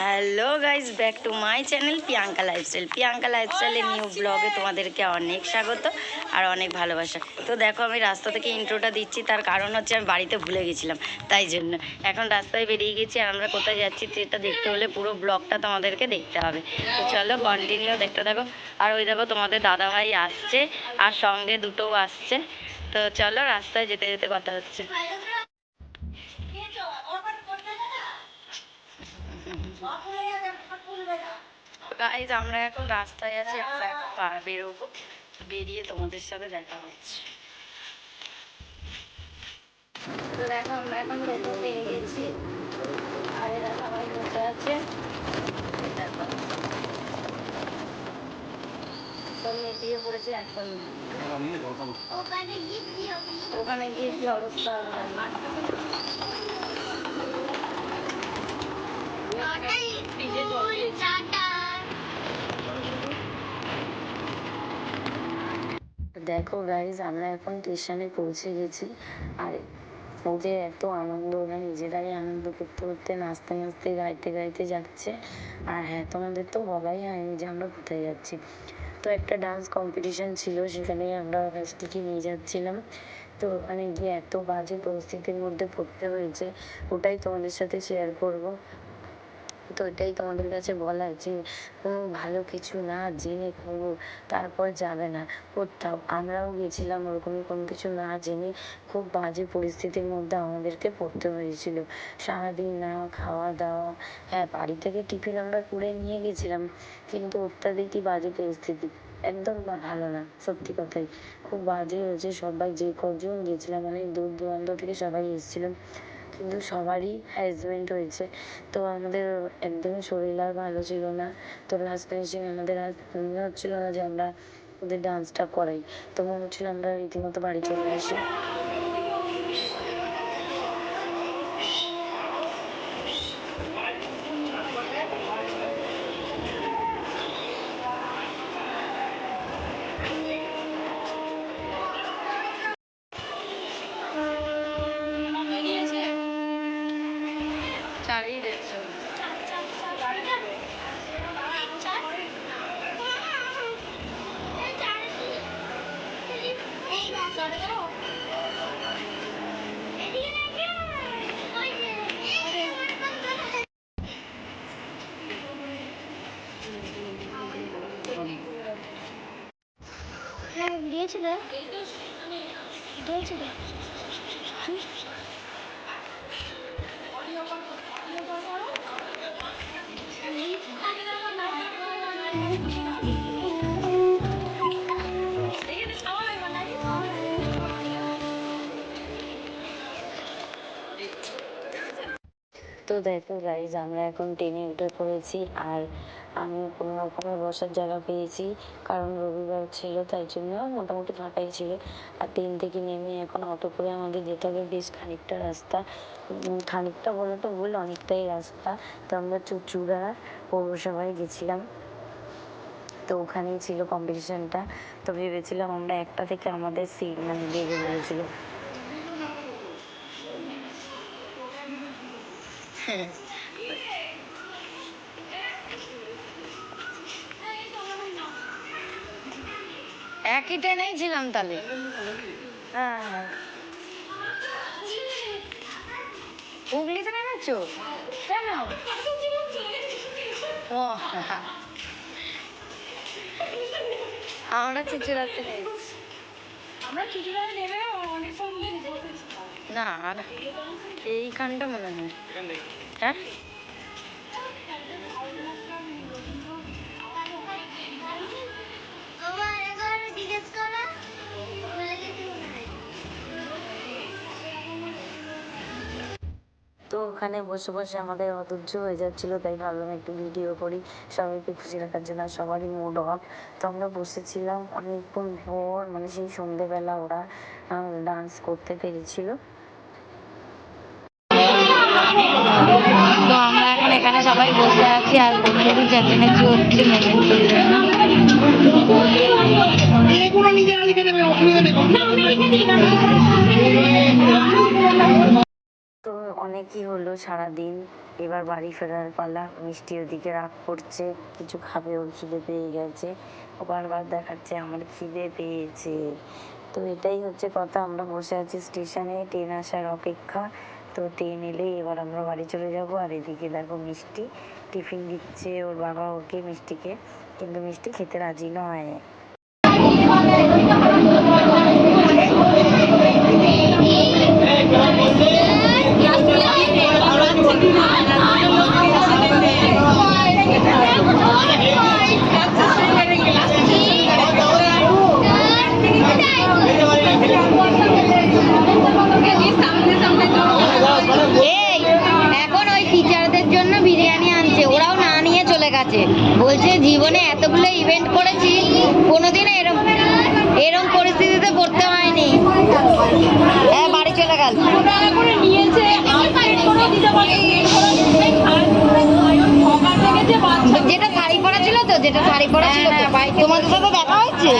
Hello guys, back to my channel Priyanka lifestyle. Priyanka লাইফস্টাইলের new ব্লগে তোমাদেরকে অনেক স্বাগত আর অনেক ভালোবাসা। তো দেখো, আমি রাস্তা থেকে ইন্ট্রোটা দিচ্ছি, তার কারণ হচ্ছে আমি বাড়িতে ভুলে গেছিলাম, তাই জন্য এখন রাস্তায় বেরিয়ে গেছি। আর আমরা কোথায় যাচ্ছি সেটা দেখতে হলে পুরো ব্লগটা তোমাদেরকে দেখতে হবে। তো চলো কন্টিনিউ দেখতে থাকো। আর ওই দেখো তোমাদের দাদাভাই আসছে আর সঙ্গে দুটোও আসছে। তো চলো, রাস্তায় যেতে যেতে কথা হচ্ছে। গাইজ, আমরা এখন রাস্তায় আছি, আমরা এখন বেরোবো। বেরিয়ে তোমাদের সাথে দেখা হচ্ছে। তো দেখো, আমরা এখন টোটো পেয়ে গেছি। আর এরা সবাই বসে আছে। দেখো দিয়ে পড়েছে এখন। ওখানে গিয়ে কি অবস্থা দেখো গাইজ, আমরা এখন স্টেশনে পৌঁছে গেছি। আর ওদের এত আনন্দ, ওরা নিজেরাই আনন্দ করতে করতে নাচতে নাচতে গাইতে গাইতে যাচ্ছে। আর হ্যাঁ, তোমাদের তো বলাই হয়নি যে আমরা কোথায় যাচ্ছি। তো একটা ডান্স কম্পিটিশন ছিল, সেখানে আমরা ফেস্টিকে নিয়ে যাচ্ছিলাম। তো ওখানে গিয়ে এত বাজে পরিস্থিতির মধ্যে পড়তে হয়েছে, ওটাই তোমাদের সাথে শেয়ার করবো। তো এটাই তোমাদের কাছে বলা যে কোনো ভালো কিছু না জেনে কোনো তারপর যাবে না কোথাও। আমরাও গেছিলাম ওরকমই কোনো কিছু না জেনে, খুব বাজে পরিস্থিতির মধ্যে আমাদেরকে পড়তে হয়েছিল। সারাদিন না খাওয়া দাওয়া। হ্যাঁ, বাড়ি থেকে টিফিন আমরা করে নিয়ে গেছিলাম, কিন্তু অত্যাধিকই বাজে পরিস্থিতি, একদম ভালো না। সত্যি কথাই খুব বাজে হয়েছে। সবাই যে কজন গেছিলাম, মানে দূর দূরান্ত থেকে সবাই এসেছিলাম, কিন্তু সবারই হ্যারাসমেন্ট হয়েছে। তো আমাদের একদমই শরীর আর ভালো ছিল না। তো লাস্ট ফিনিশিং আমাদের আর মনে হচ্ছিল না যে আমরা ওদের ডান্সটা করাই। তো মনে হচ্ছিল আমরা রীতিমতো বাড়ি চলে আসি। চালিয়ে দেখছো দিয়েছিল দিয়েছিল তো দেখো গাইজ, আমরা এখন ট্রেনে উঠে পড়েছি। আর আমি কোনো রকমের বসার জায়গা পেয়েছি, কারণ রবিবার ছিল, তাই জন্য মোটামুটি ফাঁকাই ছিল। আর ট্রেন থেকে নেমে এখন অটো করে আমাদের যেতে হবে বেশ খানিকটা রাস্তা। খানিকটা বলে তো ভুল, অনেকটাই রাস্তা। তো আমরা চুঁচুড়া পৌরসভায় গেছিলাম। তো ওখানেই ছিল কম্পিটিশনটা। তো ভেবেছিলাম আমরা একটা থেকে আমাদের সিট মানে দেবে বলেছিল। একই ট্রেনেই ছিলাম তাহলে। হ্যাঁ হ্যাঁ, হুগলিতে নেমেছো কেন? ও আমরা চুচুড়াতে নেমেছি। না, আর এইখানটা মনে হয়। হ্যাঁ, তো ওখানে বসে বসে আমাদের অধৈর্য হয়ে যাচ্ছিলো, তাই ভাবলাম একটু ভিডিও করি সবাইকে খুশি রাখার জন্য। সবারই মুড অফ। তো আমরা বসেছিলাম অনেকক্ষণ ভোর, মানে সেই সন্ধেবেলা ওরা ডান্স করতে পেরেছিল। তো আমরা এখন এখানে সবাই বসে আছি আর বন্ধুদের চেঁচামেচি হচ্ছে তো অনেক অনেকই হলো সারাদিন, এবার বাড়ি ফেরার পালা। মিষ্টি ওদিকে রাগ করছে, কিছু খাবে, ওর খিদে পেয়ে গেছে। ও বারবার দেখাচ্ছে আমার খিদে পেয়েছে। তো এটাই হচ্ছে কথা, আমরা বসে আছি স্টেশনে ট্রেন আসার অপেক্ষা। তো ট্রেন এলেই এবার আমরা বাড়ি চলে যাব। আর এদিকে দেখো মিষ্টি টিফিন দিচ্ছে ওর বাবা ওকে মিষ্টিকে, কিন্তু মিষ্টি খেতে রাজি নয়। এখন ওই টিচারদের জন্য বিরিয়ানি আনছে, ওরাও না নিয়ে চলে গেছে। বলছে জীবনে এতগুলো ইভেন্ট করেছি, কোনোদিনও এরম পরিস্থিতিতে পড়তে হয়নি। হ্যাঁ, বাড়ি চলে গেল। যেটা শাড়ি পরা ছিল তো, যেটা শাড়ি পরা ছিল তো, তোমাদের সাথে দেখা হয়েছে।